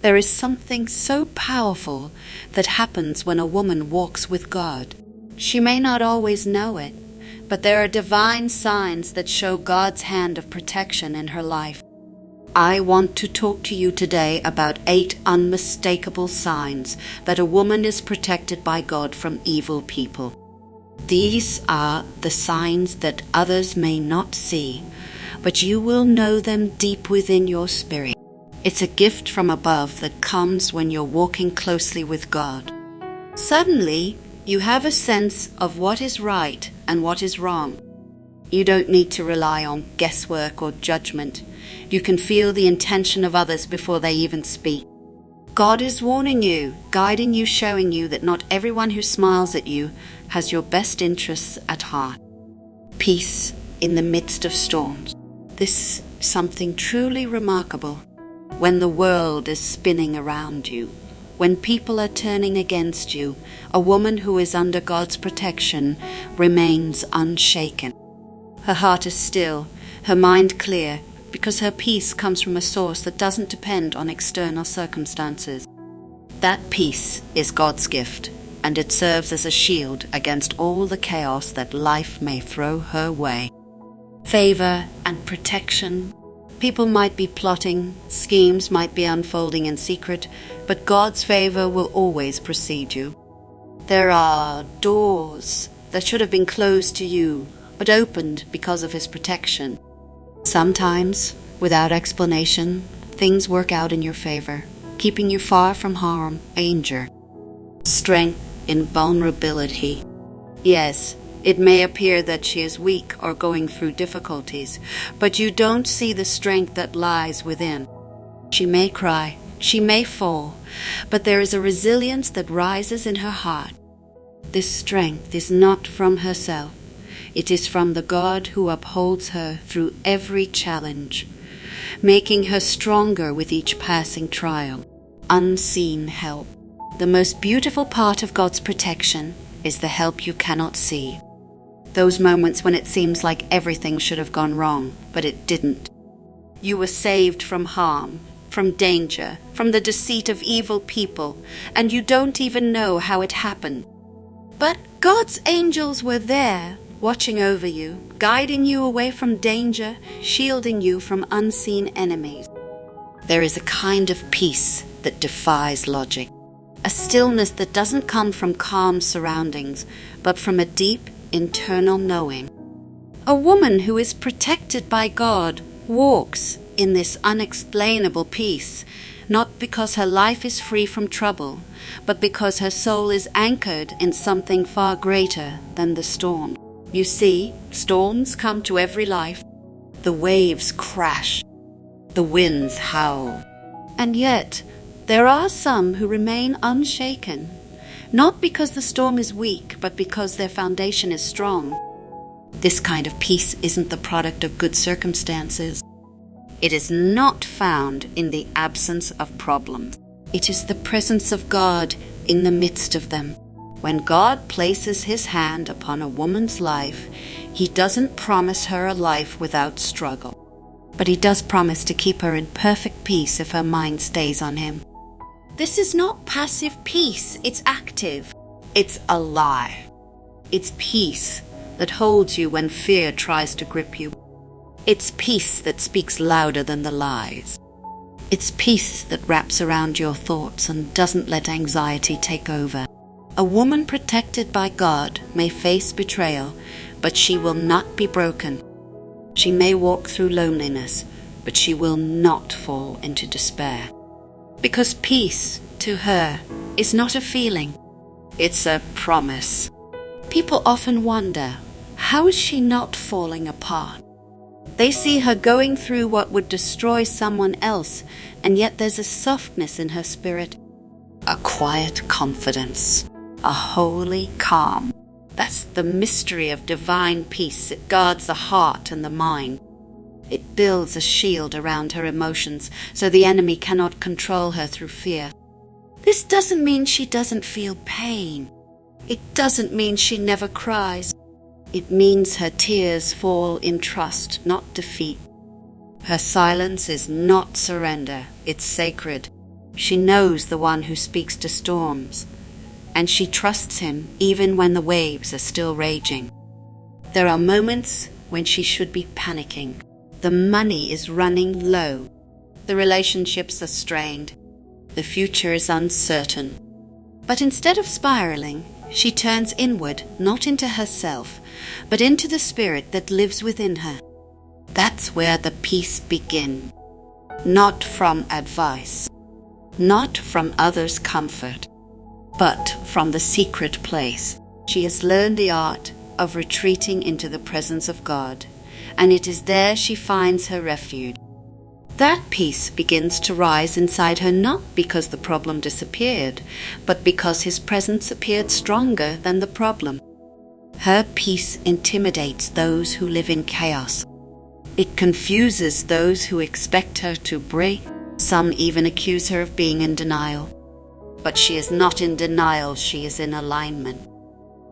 There is something so powerful that happens when a woman walks with God. She may not always know it, but there are divine signs that show God's hand of protection in her life. I want to talk to you today about 8 unmistakable signs that a woman is protected by God from evil people. These are the signs that others may not see, but you will know them deep within your spirit. It's a gift from above that comes when you're walking closely with God. Suddenly, you have a sense of what is right and what is wrong. You don't need to rely on guesswork or judgment. You can feel the intention of others before they even speak. God is warning you, guiding you, showing you that not everyone who smiles at you has your best interests at heart. Peace in the midst of storms. This is something truly remarkable. When the world is spinning around you, when people are turning against you, a woman who is under God's protection remains unshaken. Her heart is still, her mind clear, because her peace comes from a source that doesn't depend on external circumstances. That peace is God's gift, and it serves as a shield against all the chaos that life may throw her way. Favor and protection. People might be plotting, schemes might be unfolding in secret, but God's favor will always precede you. There are doors that should have been closed to you, but opened because of His protection. Sometimes, without explanation, things work out in your favor, keeping you far from harm, danger. Strength in vulnerability. Yes, it may appear that she is weak or going through difficulties, but you don't see the strength that lies within. She may cry, she may fall, but there is a resilience that rises in her heart. This strength is not from herself. It is from the God who upholds her through every challenge, making her stronger with each passing trial. Unseen help. The most beautiful part of God's protection is the help you cannot see. Those moments when it seems like everything should have gone wrong, but it didn't. You were saved from harm, from danger, from the deceit of evil people, and you don't even know how it happened. But God's angels were there, watching over you, guiding you away from danger, shielding you from unseen enemies. There is a kind of peace that defies logic, a stillness that doesn't come from calm surroundings, but from a deep internal knowing. A woman who is protected by God walks in this unexplainable peace, not because her life is free from trouble, but because her soul is anchored in something far greater than the storm. You see, storms come to every life. The waves crash. The winds howl. And yet, there are some who remain unshaken, not because the storm is weak, but because their foundation is strong. This kind of peace isn't the product of good circumstances. It is not found in the absence of problems. It is the presence of God in the midst of them. When God places His hand upon a woman's life, He doesn't promise her a life without struggle, but He does promise to keep her in perfect peace if her mind stays on Him. This is not passive peace, it's active. It's alive. It's peace that holds you when fear tries to grip you. It's peace that speaks louder than the lies. It's peace that wraps around your thoughts and doesn't let anxiety take over. A woman protected by God may face betrayal, but she will not be broken. She may walk through loneliness, but she will not fall into despair. Because peace, to her, is not a feeling. It's a promise. People often wonder, how is she not falling apart? They see her going through what would destroy someone else, and yet there's a softness in her spirit, a quiet confidence, a holy calm. That's the mystery of divine peace. It guards the heart and the mind. It builds a shield around her emotions so the enemy cannot control her through fear. This doesn't mean she doesn't feel pain. It doesn't mean she never cries. It means her tears fall in trust, not defeat. Her silence is not surrender, it's sacred. She knows the one who speaks to storms, and she trusts him even when the waves are still raging. There are moments when she should be panicking. The money is running low. The relationships are strained. The future is uncertain. But instead of spiraling, she turns inward, not into herself, but into the spirit that lives within her. That's where the peace begins. Not from advice, not from others' comfort, but from the secret place. She has learned the art of retreating into the presence of God, and it is there she finds her refuge. That peace begins to rise inside her not because the problem disappeared, but because his presence appeared stronger than the problem. Her peace intimidates those who live in chaos. It confuses those who expect her to break. Some even accuse her of being in denial. But she is not in denial, she is in alignment.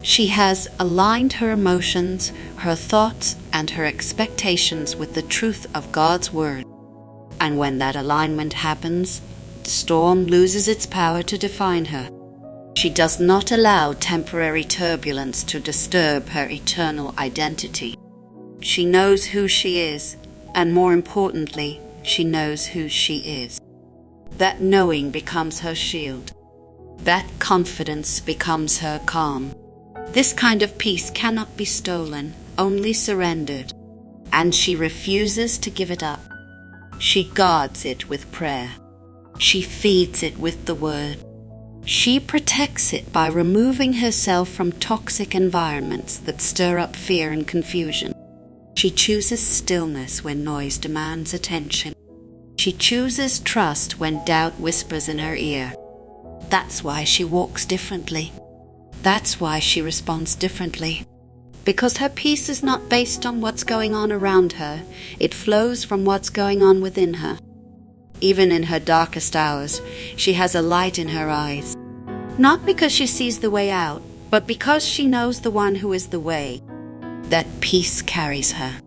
She has aligned her emotions, her thoughts, and her expectations with the truth of God's Word. And when that alignment happens, the storm loses its power to define her. She does not allow temporary turbulence to disturb her eternal identity. She knows who she is, and more importantly, she knows who she is. That knowing becomes her shield. That confidence becomes her calm. This kind of peace cannot be stolen, only surrendered, and she refuses to give it up. She guards it with prayer. She feeds it with the Word. She protects it by removing herself from toxic environments that stir up fear and confusion. She chooses stillness when noise demands attention. She chooses trust when doubt whispers in her ear. That's why she walks differently. That's why she responds differently. Because her peace is not based on what's going on around her, it flows from what's going on within her. Even in her darkest hours, she has a light in her eyes. Not because she sees the way out, but because she knows the one who is the way. That peace carries her.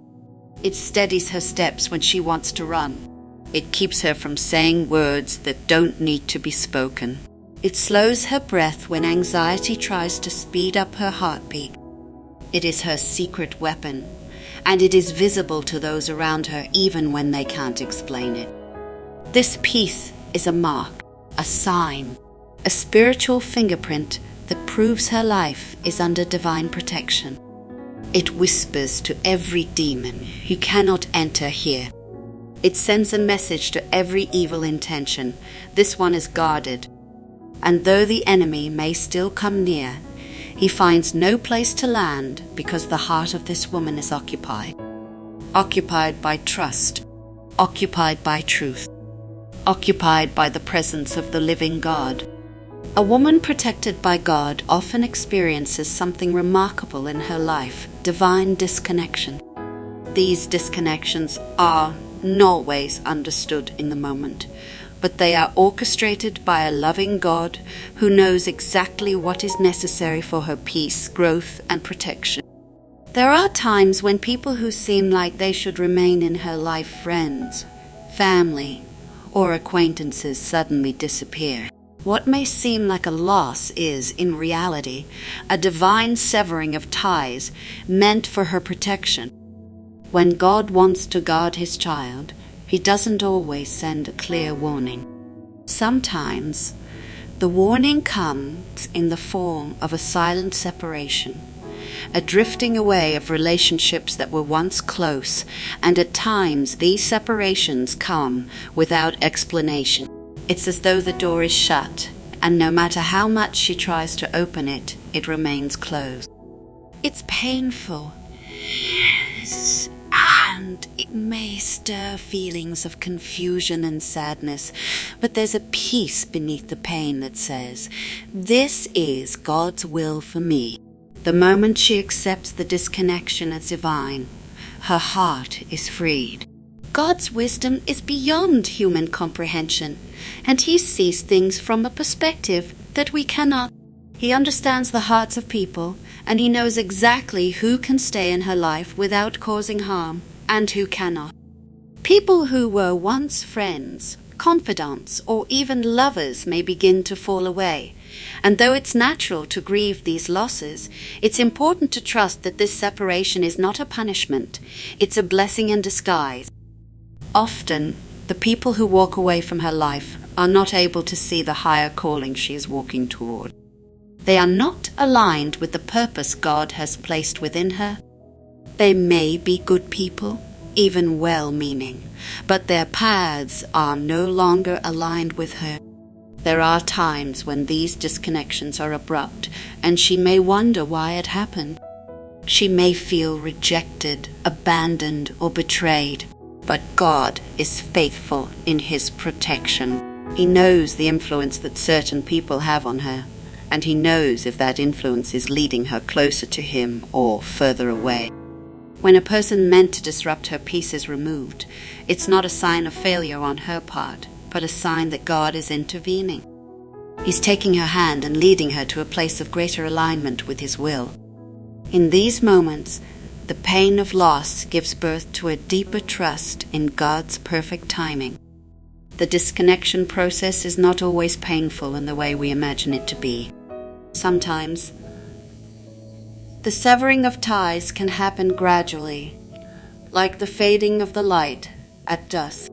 It steadies her steps when she wants to run. It keeps her from saying words that don't need to be spoken. It slows her breath when anxiety tries to speed up her heartbeat. It is her secret weapon, and it is visible to those around her even when they can't explain it. This peace is a mark, a sign, a spiritual fingerprint that proves her life is under divine protection. It whispers to every demon, "You cannot enter here." It sends a message to every evil intention, "This one is guarded." And though the enemy may still come near, he finds no place to land because the heart of this woman is occupied. Occupied by trust, occupied by truth, occupied by the presence of the living God. A woman protected by God often experiences something remarkable in her life, divine disconnection. These disconnections are not always understood in the moment, but they are orchestrated by a loving God who knows exactly what is necessary for her peace, growth, and protection. There are times when people who seem like they should remain in her life, friends, family, or acquaintances, suddenly disappear. What may seem like a loss is, in reality, a divine severing of ties meant for her protection. When God wants to guard His child, He doesn't always send a clear warning. Sometimes the warning comes in the form of a silent separation, a drifting away of relationships that were once close, and at times these separations come without explanation. It's as though the door is shut, and no matter how much she tries to open it, it remains closed. It's painful. Yes. And it may stir feelings of confusion and sadness, but there's a peace beneath the pain that says, "This is God's will for me." The moment she accepts the disconnection as divine, her heart is freed. God's wisdom is beyond human comprehension, and He sees things from a perspective that we cannot. He understands the hearts of people, and He knows exactly who can stay in her life without causing harm, and who cannot. People who were once friends, confidants, or even lovers may begin to fall away. And though it's natural to grieve these losses, it's important to trust that this separation is not a punishment, it's a blessing in disguise. Often, the people who walk away from her life are not able to see the higher calling she is walking toward. They are not aligned with the purpose God has placed within her. They may be good people, even well-meaning, but their paths are no longer aligned with her. There are times when these disconnections are abrupt, and she may wonder why it happened. She may feel rejected, abandoned, or betrayed, but God is faithful in His protection. He knows the influence that certain people have on her, and He knows if that influence is leading her closer to Him or further away. When a person meant to disrupt her peace is removed, it's not a sign of failure on her part, but a sign that God is intervening. He's taking her hand and leading her to a place of greater alignment with His will. In these moments, the pain of loss gives birth to a deeper trust in God's perfect timing. The disconnection process is not always painful in the way we imagine it to be. Sometimes, the severing of ties can happen gradually, like the fading of the light at dusk.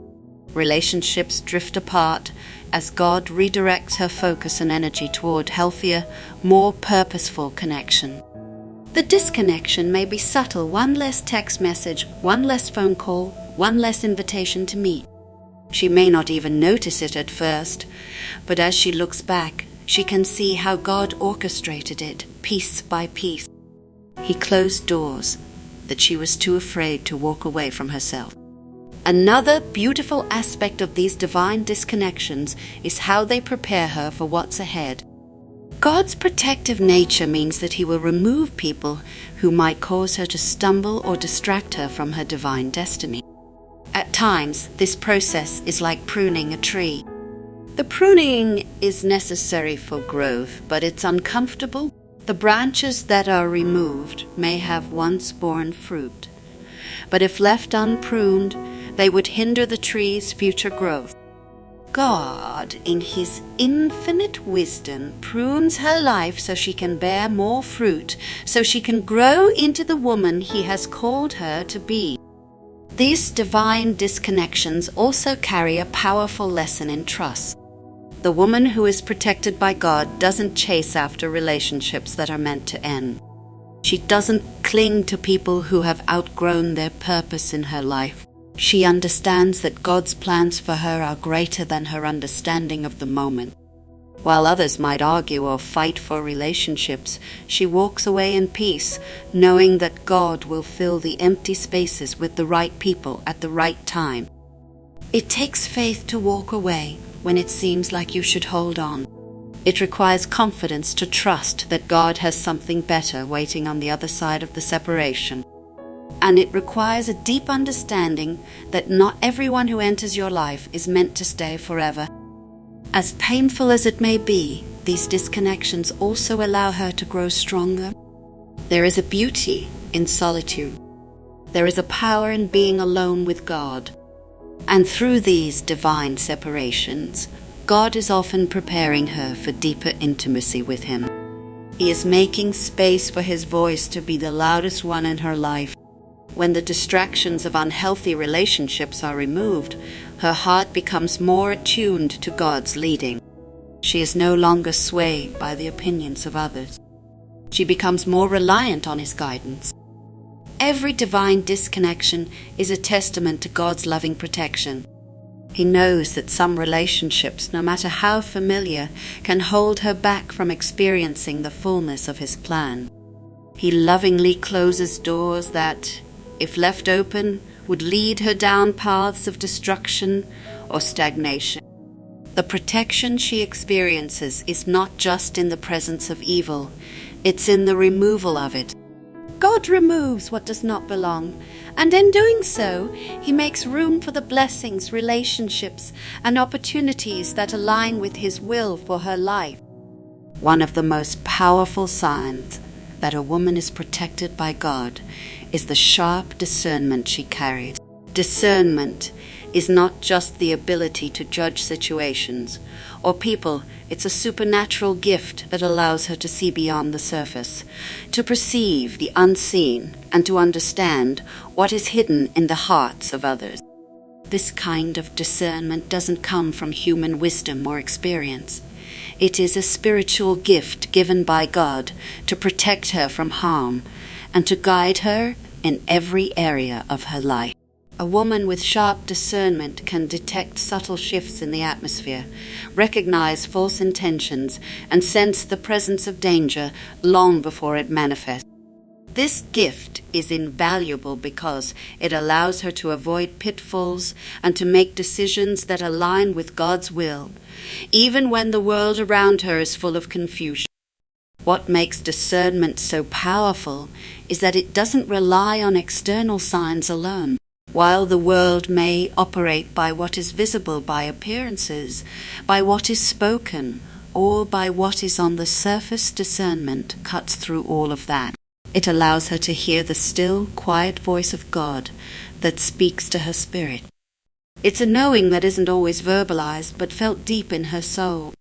Relationships drift apart as God redirects her focus and energy toward healthier, more purposeful connection. The disconnection may be subtle: one less text message, one less phone call, one less invitation to meet. She may not even notice it at first, but as she looks back, she can see how God orchestrated it, piece by piece. He closed doors that she was too afraid to walk away from herself. Another beautiful aspect of these divine disconnections is how they prepare her for what's ahead. God's protective nature means that He will remove people who might cause her to stumble or distract her from her divine destiny. At times, this process is like pruning a tree. The pruning is necessary for growth, but it's uncomfortable. The branches that are removed may have once borne fruit, but if left unpruned, they would hinder the tree's future growth. God, in His infinite wisdom, prunes her life so she can bear more fruit, so she can grow into the woman He has called her to be. These divine disconnections also carry a powerful lesson in trust. The woman who is protected by God doesn't chase after relationships that are meant to end. She doesn't cling to people who have outgrown their purpose in her life. She understands that God's plans for her are greater than her understanding of the moment. While others might argue or fight for relationships, she walks away in peace, knowing that God will fill the empty spaces with the right people at the right time. It takes faith to walk away when it seems like you should hold on. It requires confidence to trust that God has something better waiting on the other side of the separation. And it requires a deep understanding that not everyone who enters your life is meant to stay forever. As painful as it may be, these disconnections also allow her to grow stronger. There is a beauty in solitude. There is a power in being alone with God. And through these divine separations, God is often preparing her for deeper intimacy with Him. He is making space for His voice to be the loudest one in her life. When the distractions of unhealthy relationships are removed, her heart becomes more attuned to God's leading. She is no longer swayed by the opinions of others. She becomes more reliant on His guidance. Every divine disconnection is a testament to God's loving protection. He knows that some relationships, no matter how familiar, can hold her back from experiencing the fullness of His plan. He lovingly closes doors that, if left open, would lead her down paths of destruction or stagnation. The protection she experiences is not just in the presence of evil, it's in the removal of it. God removes what does not belong, and in doing so, He makes room for the blessings, relationships, and opportunities that align with His will for her life. One of the most powerful signs that a woman is protected by God is the sharp discernment she carries. Discernment is not just the ability to judge situations or people. It's a supernatural gift that allows her to see beyond the surface, to perceive the unseen, and to understand what is hidden in the hearts of others. This kind of discernment doesn't come from human wisdom or experience. It is a spiritual gift given by God to protect her from harm and to guide her in every area of her life. A woman with sharp discernment can detect subtle shifts in the atmosphere, recognize false intentions, and sense the presence of danger long before it manifests. This gift is invaluable because it allows her to avoid pitfalls and to make decisions that align with God's will, even when the world around her is full of confusion. What makes discernment so powerful is that it doesn't rely on external signs alone. While the world may operate by what is visible, by appearances, by what is spoken, or by what is on the surface, discernment cuts through all of that. It allows her to hear the still, quiet voice of God that speaks to her spirit. It's a knowing that isn't always verbalized, but felt deep in her soul.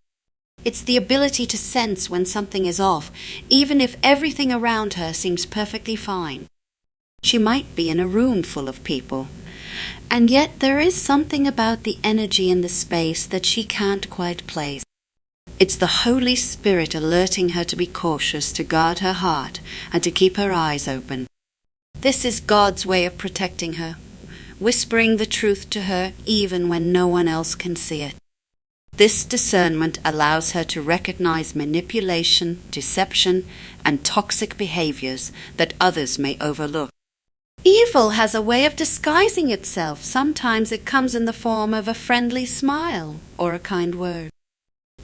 It's the ability to sense when something is off, even if everything around her seems perfectly fine. She might be in a room full of people, and yet there is something about the energy in the space that she can't quite place. It's the Holy Spirit alerting her to be cautious, to guard her heart, and to keep her eyes open. This is God's way of protecting her, whispering the truth to her even when no one else can see it. This discernment allows her to recognize manipulation, deception, and toxic behaviors that others may overlook. Evil has a way of disguising itself. Sometimes it comes in the form of a friendly smile or a kind word.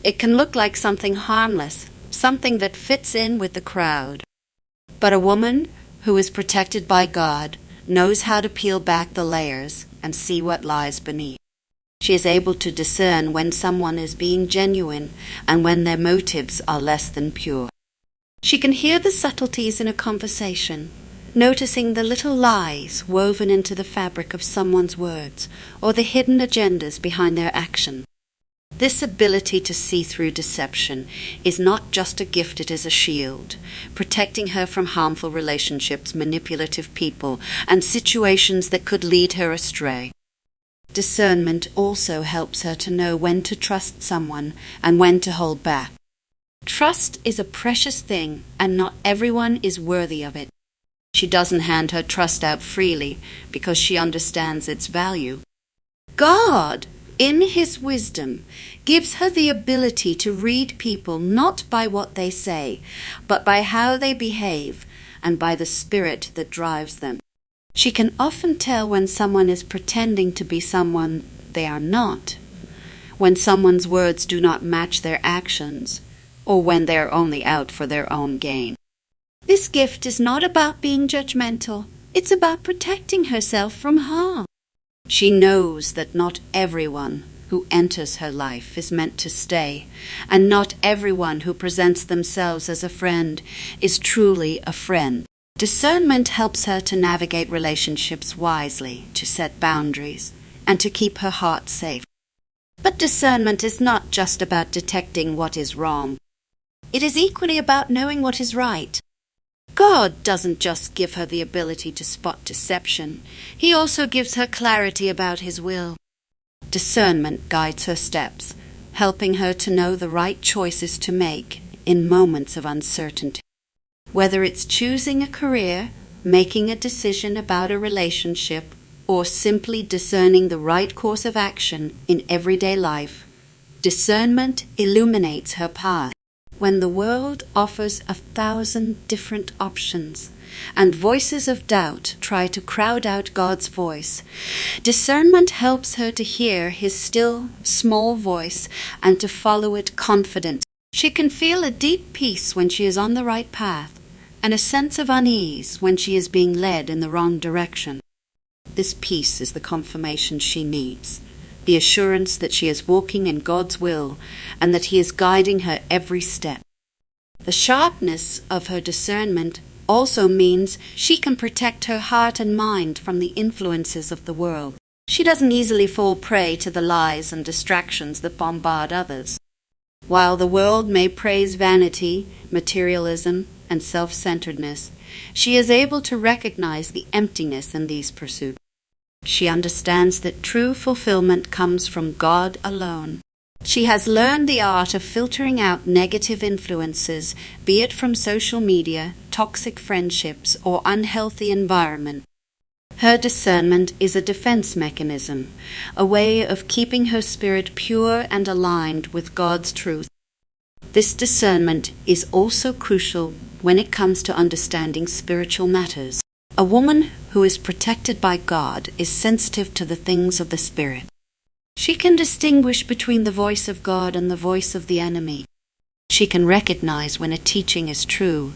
It can look like something harmless, something that fits in with the crowd. But a woman who is protected by God knows how to peel back the layers and see what lies beneath. She is able to discern when someone is being genuine and when their motives are less than pure. She can hear the subtleties in a conversation, noticing the little lies woven into the fabric of someone's words or the hidden agendas behind their actions. This ability to see through deception is not just a gift, it is a shield, protecting her from harmful relationships, manipulative people, and situations that could lead her astray. Discernment also helps her to know when to trust someone and when to hold back. Trust is a precious thing, and not everyone is worthy of it. She doesn't hand her trust out freely because she understands its value. God, in His wisdom, gives her the ability to read people not by what they say, but by how they behave and by the spirit that drives them. She can often tell when someone is pretending to be someone they are not, when someone's words do not match their actions, or when they are only out for their own gain. This gift is not about being judgmental. It's about protecting herself from harm. She knows that not everyone who enters her life is meant to stay, and not everyone who presents themselves as a friend is truly a friend. Discernment helps her to navigate relationships wisely, to set boundaries, and to keep her heart safe. But discernment is not just about detecting what is wrong. It is equally about knowing what is right. God doesn't just give her the ability to spot deception. He also gives her clarity about His will. Discernment guides her steps, helping her to know the right choices to make in moments of uncertainty. Whether it's choosing a career, making a decision about a relationship, or simply discerning the right course of action in everyday life, discernment illuminates her path. When the world offers 1,000 different options and voices of doubt try to crowd out God's voice, discernment helps her to hear His still, small voice and to follow it confident. She can feel a deep peace when she is on the right path and a sense of unease when she is being led in the wrong direction. This peace is the confirmation she needs, the assurance that she is walking in God's will and that He is guiding her every step. The sharpness of her discernment also means she can protect her heart and mind from the influences of the world. She doesn't easily fall prey to the lies and distractions that bombard others. While the world may praise vanity, materialism, and self-centeredness, she is able to recognize the emptiness in these pursuits. She understands that true fulfillment comes from God alone. She has learned the art of filtering out negative influences, be it from social media, toxic friendships, or unhealthy environment. Her discernment is a defense mechanism, a way of keeping her spirit pure and aligned with God's truth. This discernment is also crucial when it comes to understanding spiritual matters. A woman who is protected by God is sensitive to the things of the Spirit. She can distinguish between the voice of God and the voice of the enemy. She can recognize when a teaching is true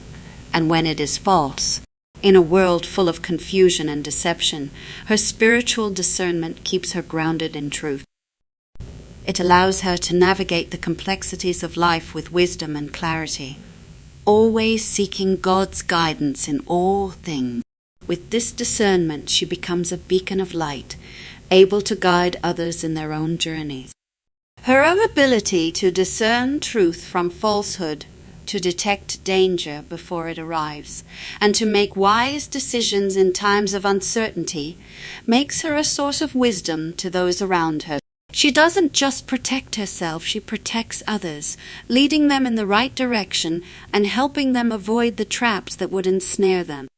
and when it is false. In a world full of confusion and deception, her spiritual discernment keeps her grounded in truth. It allows her to navigate the complexities of life with wisdom and clarity, always seeking God's guidance in all things. With this discernment, she becomes a beacon of light, able to guide others in their own journeys. Her ability to discern truth from falsehood, to detect danger before it arrives, and to make wise decisions in times of uncertainty, makes her a source of wisdom to those around her. She doesn't just protect herself, she protects others, leading them in the right direction and helping them avoid the traps that would ensnare them.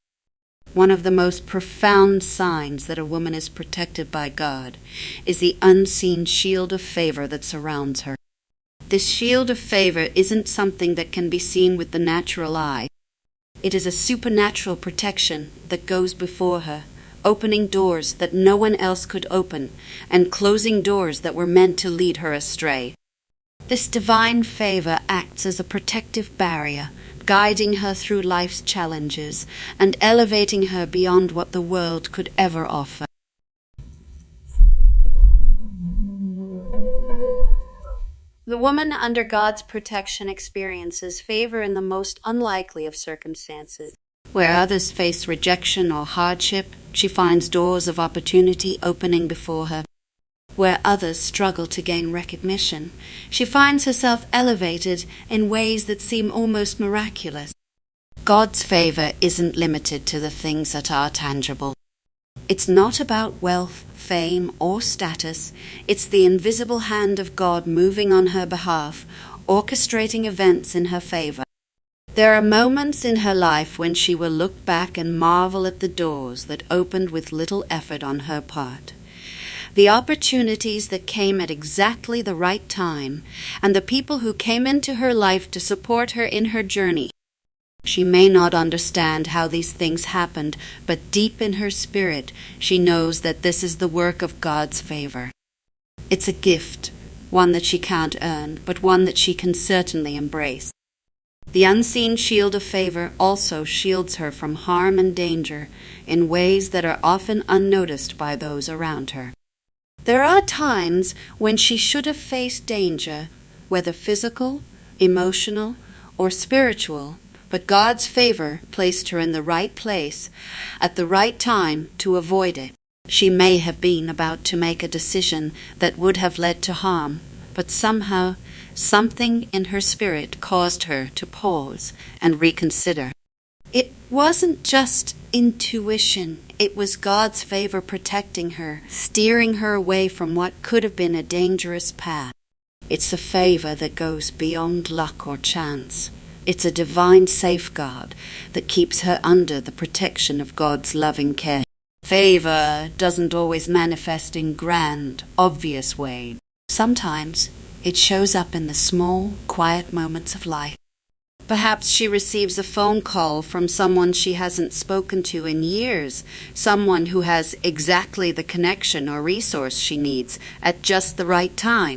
One of the most profound signs that a woman is protected by God is the unseen shield of favor that surrounds her. This shield of favor isn't something that can be seen with the natural eye. It is a supernatural protection that goes before her, opening doors that no one else could open, and closing doors that were meant to lead her astray. This divine favor acts as a protective barrier, guiding her through life's challenges and elevating her beyond what the world could ever offer. The woman under God's protection experiences favor in the most unlikely of circumstances. Where others face rejection or hardship, she finds doors of opportunity opening before her. Where others struggle to gain recognition, she finds herself elevated in ways that seem almost miraculous. God's favor isn't limited to the things that are tangible. It's not about wealth, fame, or status. It's the invisible hand of God moving on her behalf, orchestrating events in her favor. There are moments in her life when she will look back and marvel at the doors that opened with little effort on her part. The opportunities that came at exactly the right time, and the people who came into her life to support her in her journey. She may not understand how these things happened, but deep in her spirit, she knows that this is the work of God's favor. It's a gift, one that she can't earn, but one that she can certainly embrace. The unseen shield of favor also shields her from harm and danger in ways that are often unnoticed by those around her. There are times when she should have faced danger, whether physical, emotional, or spiritual, but God's favor placed her in the right place at the right time to avoid it. She may have been about to make a decision that would have led to harm, but somehow something in her spirit caused her to pause and reconsider. It wasn't just intuition. It was God's favor protecting her, steering her away from what could have been a dangerous path. It's a favor that goes beyond luck or chance. It's a divine safeguard that keeps her under the protection of God's loving care. Favor doesn't always manifest in grand, obvious ways. Sometimes it shows up in the small, quiet moments of life. Perhaps she receives a phone call from someone she hasn't spoken to in years, someone who has exactly the connection or resource she needs at just the right time.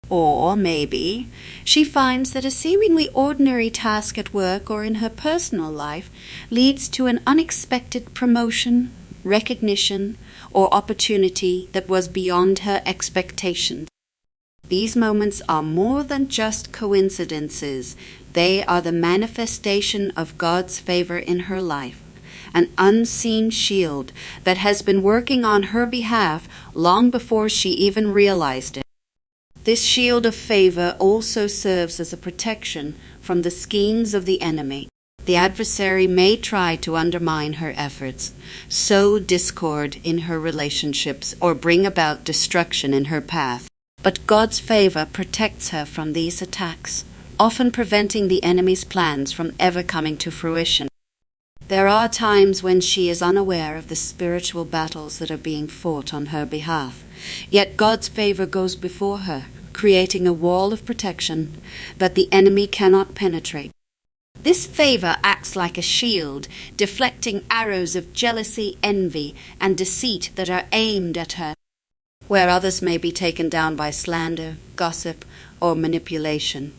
Or maybe she finds that a seemingly ordinary task at work or in her personal life leads to an unexpected promotion, recognition, or opportunity that was beyond her expectations. These moments are more than just coincidences. They are the manifestation of God's favor in her life, an unseen shield that has been working on her behalf long before she even realized it. This shield of favor also serves as a protection from the schemes of the enemy. The adversary may try to undermine her efforts, sow discord in her relationships, or bring about destruction in her path. But God's favor protects her from these attacks, often preventing the enemy's plans from ever coming to fruition. There are times when she is unaware of the spiritual battles that are being fought on her behalf, yet God's favor goes before her, creating a wall of protection that the enemy cannot penetrate. This favor acts like a shield, deflecting arrows of jealousy, envy, and deceit that are aimed at her, where others may be taken down by slander, gossip, or manipulation.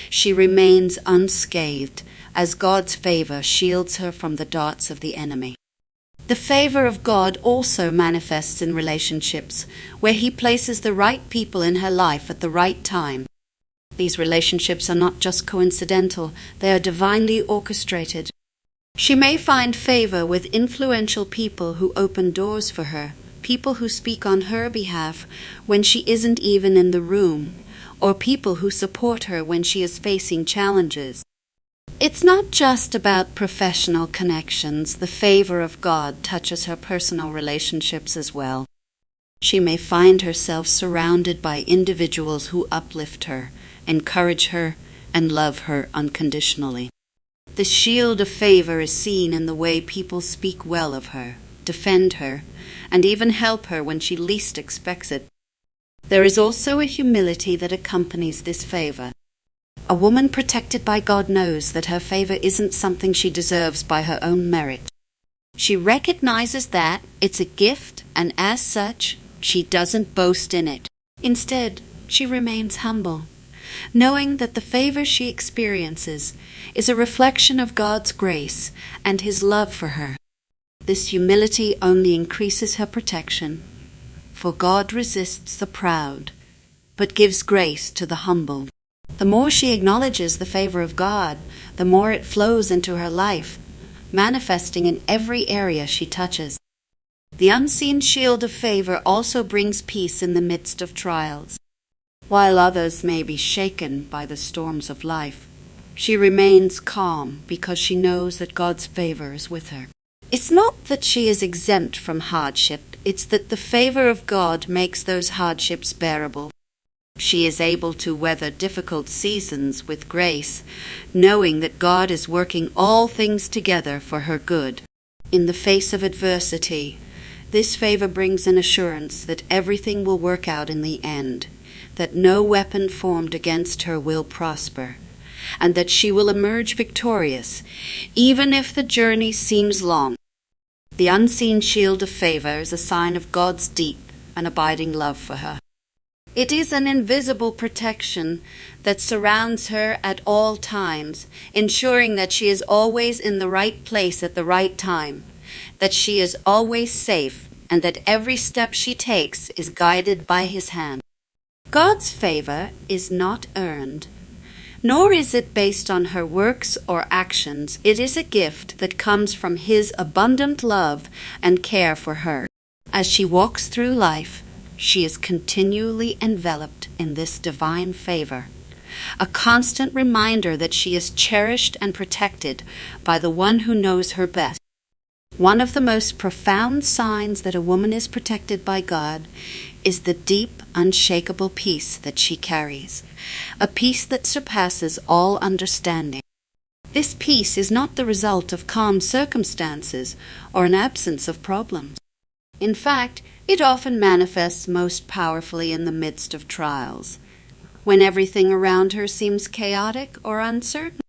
She remains unscathed, as God's favor shields her from the darts of the enemy. The favor of God also manifests in relationships, where He places the right people in her life at the right time. These relationships are not just coincidental, they are divinely orchestrated. She may find favor with influential people who open doors for her, people who speak on her behalf when she isn't even in the room, or people who support her when she is facing challenges. It's not just about professional connections. The favor of God touches her personal relationships as well. She may find herself surrounded by individuals who uplift her, encourage her, and love her unconditionally. The shield of favor is seen in the way people speak well of her, defend her, and even help her when she least expects it. There is also a humility that accompanies this favor. A woman protected by God knows that her favor isn't something she deserves by her own merit. She recognizes that it's a gift, and as such, she doesn't boast in it. Instead, she remains humble, knowing that the favor she experiences is a reflection of God's grace and His love for her. This humility only increases her protection, for God resists the proud, but gives grace to the humble. The more she acknowledges the favor of God, the more it flows into her life, manifesting in every area she touches. The unseen shield of favor also brings peace in the midst of trials. While others may be shaken by the storms of life, she remains calm because she knows that God's favor is with her. It's not that she is exempt from hardship, it's that the favor of God makes those hardships bearable. She is able to weather difficult seasons with grace, knowing that God is working all things together for her good. In the face of adversity, this favor brings an assurance that everything will work out in the end, that no weapon formed against her will prosper, and that she will emerge victorious, even if the journey seems long. The unseen shield of favor is a sign of God's deep and abiding love for her. It is an invisible protection that surrounds her at all times, ensuring that she is always in the right place at the right time, that she is always safe, and that every step she takes is guided by His hand. God's favor is not earned, nor is it based on her works or actions. It is a gift that comes from His abundant love and care for her. As she walks through life, she is continually enveloped in this divine favor, a constant reminder that she is cherished and protected by the one who knows her best. One of the most profound signs that a woman is protected by God is the deep, unshakable peace that she carries, a peace that surpasses all understanding. This peace is not the result of calm circumstances or an absence of problems. In fact, it often manifests most powerfully in the midst of trials, when everything around her seems chaotic or uncertain.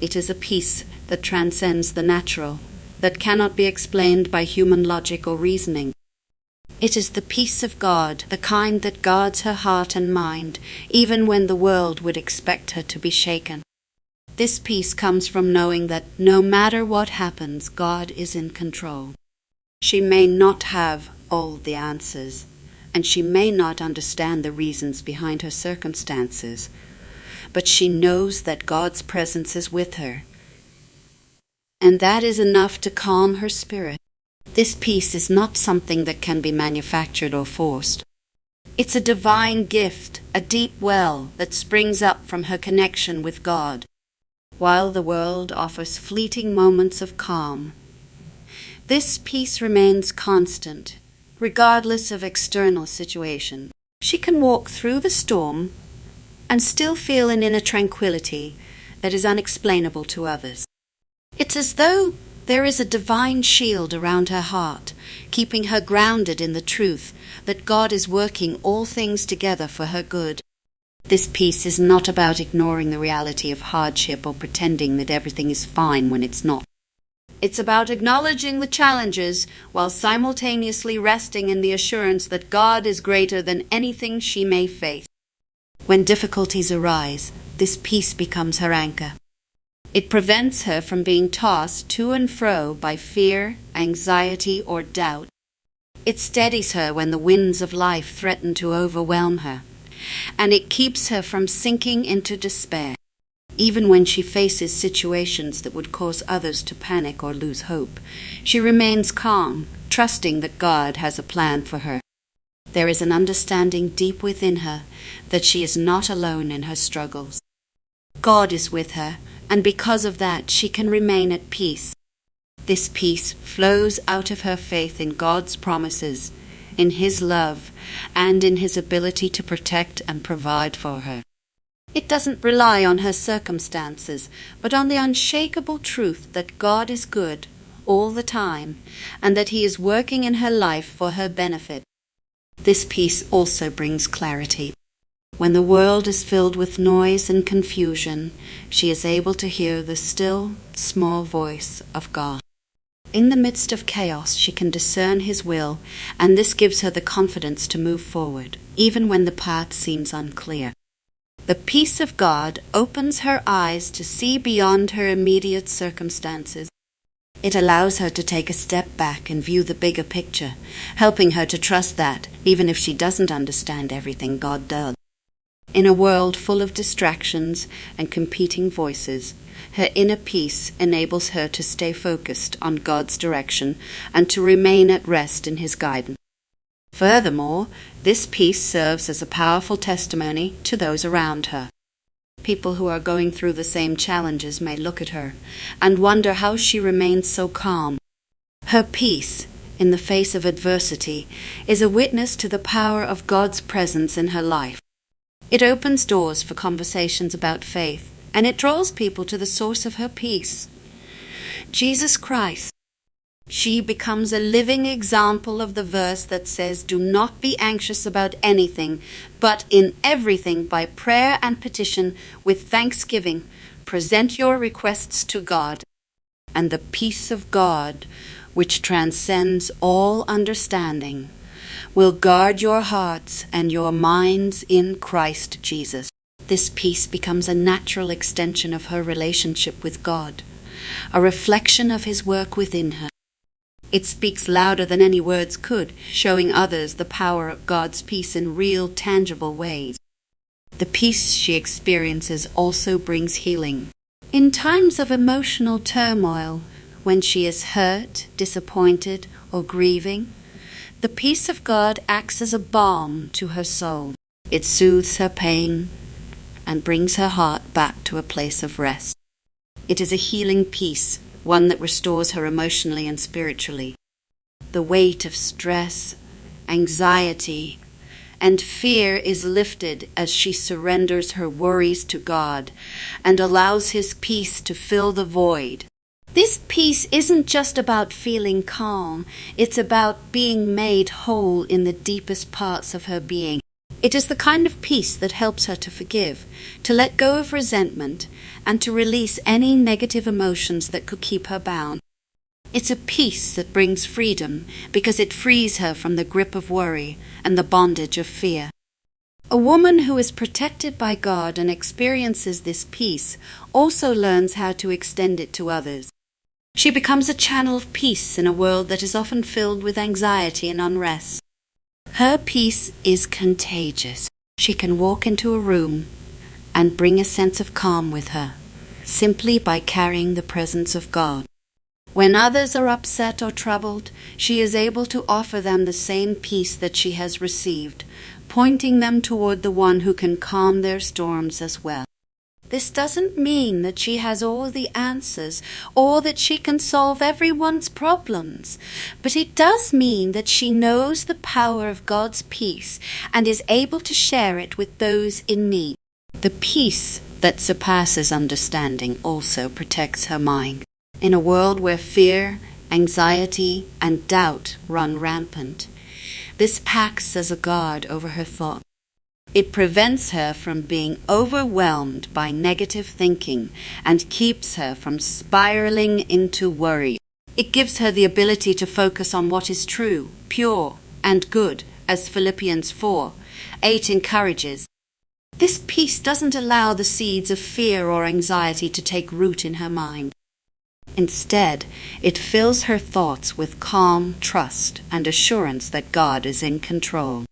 It is a peace that transcends the natural, that cannot be explained by human logic or reasoning. It is the peace of God, the kind that guards her heart and mind, even when the world would expect her to be shaken. This peace comes from knowing that no matter what happens, God is in control. She may not have all the answers, and she may not understand the reasons behind her circumstances, but she knows that God's presence is with her. and that is enough to calm her spirit. This peace is not something that can be manufactured or forced. It's a divine gift, a deep well that springs up from her connection with God, while the world offers fleeting moments of calm. This peace remains constant, regardless of external situation. She can walk through the storm and still feel an inner tranquility that is unexplainable to others. It's as though there is a divine shield around her heart, keeping her grounded in the truth that God is working all things together for her good. This peace is not about ignoring the reality of hardship or pretending that everything is fine when it's not. It's about acknowledging the challenges while simultaneously resting in the assurance that God is greater than anything she may face. When difficulties arise, this peace becomes her anchor. It prevents her from being tossed to and fro by fear, anxiety, or doubt. It steadies her when the winds of life threaten to overwhelm her, and it keeps her from sinking into despair. Even when she faces situations that would cause others to panic or lose hope, she remains calm, trusting that God has a plan for her. There is an understanding deep within her that she is not alone in her struggles. God is with her, and because of that, she can remain at peace. This peace flows out of her faith in God's promises, in His love, and in His ability to protect and provide for her. It doesn't rely on her circumstances, but on the unshakable truth that God is good all the time, and that He is working in her life for her benefit. This peace also brings clarity. When the world is filled with noise and confusion, she is able to hear the still, small voice of God. In the midst of chaos, she can discern His will, and this gives her the confidence to move forward, even when the path seems unclear. The peace of God opens her eyes to see beyond her immediate circumstances. It allows her to take a step back and view the bigger picture, helping her to trust that, even if she doesn't understand everything, God does. In a world full of distractions and competing voices, her inner peace enables her to stay focused on God's direction and to remain at rest in His guidance. Furthermore, this peace serves as a powerful testimony to those around her. People who are going through the same challenges may look at her and wonder how she remains so calm. Her peace, in the face of adversity, is a witness to the power of God's presence in her life. It opens doors for conversations about faith, and it draws people to the source of her peace, Jesus Christ. She becomes a living example of the verse that says, "Do not be anxious about anything, but in everything by prayer and petition with thanksgiving, present your requests to God, and the peace of God, which transcends all understanding, will guard your hearts and your minds in Christ Jesus." This peace becomes a natural extension of her relationship with God, a reflection of His work within her. It speaks louder than any words could, showing others the power of God's peace in real, tangible ways. The peace she experiences also brings healing. In times of emotional turmoil, when she is hurt, disappointed, or grieving, the peace of God acts as a balm to her soul. It soothes her pain and brings her heart back to a place of rest. It is a healing peace, one that restores her emotionally and spiritually. The weight of stress, anxiety, and fear is lifted as she surrenders her worries to God and allows His peace to fill the void. This peace isn't just about feeling calm, it's about being made whole in the deepest parts of her being. It is the kind of peace that helps her to forgive, to let go of resentment, and to release any negative emotions that could keep her bound. It's a peace that brings freedom because it frees her from the grip of worry and the bondage of fear. A woman who is protected by God and experiences this peace also learns how to extend it to others. She becomes a channel of peace in a world that is often filled with anxiety and unrest. Her peace is contagious. She can walk into a room and bring a sense of calm with her, simply by carrying the presence of God. When others are upset or troubled, she is able to offer them the same peace that she has received, pointing them toward the one who can calm their storms as well. This doesn't mean that she has all the answers or that she can solve everyone's problems, but it does mean that she knows the power of God's peace and is able to share it with those in need. The peace that surpasses understanding also protects her mind. In a world where fear, anxiety, and doubt run rampant, this acts as a guard over her thoughts. It prevents her from being overwhelmed by negative thinking and keeps her from spiraling into worry. It gives her the ability to focus on what is true, pure, and good, as Philippians 4:8 encourages. This peace doesn't allow the seeds of fear or anxiety to take root in her mind. Instead, it fills her thoughts with calm trust and assurance that God is in control.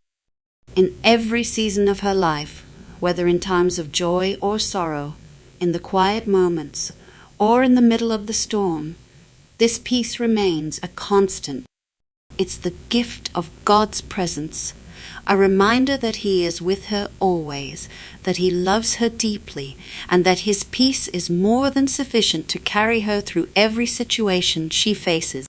In every season of her life, whether in times of joy or sorrow, in the quiet moments, or in the middle of the storm, this peace remains a constant. It's the gift of God's presence, a reminder that He is with her always, that He loves her deeply, and that His peace is more than sufficient to carry her through every situation she faces.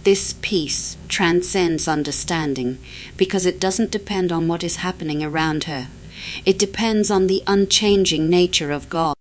This peace transcends understanding because it doesn't depend on what is happening around her. It depends on the unchanging nature of God.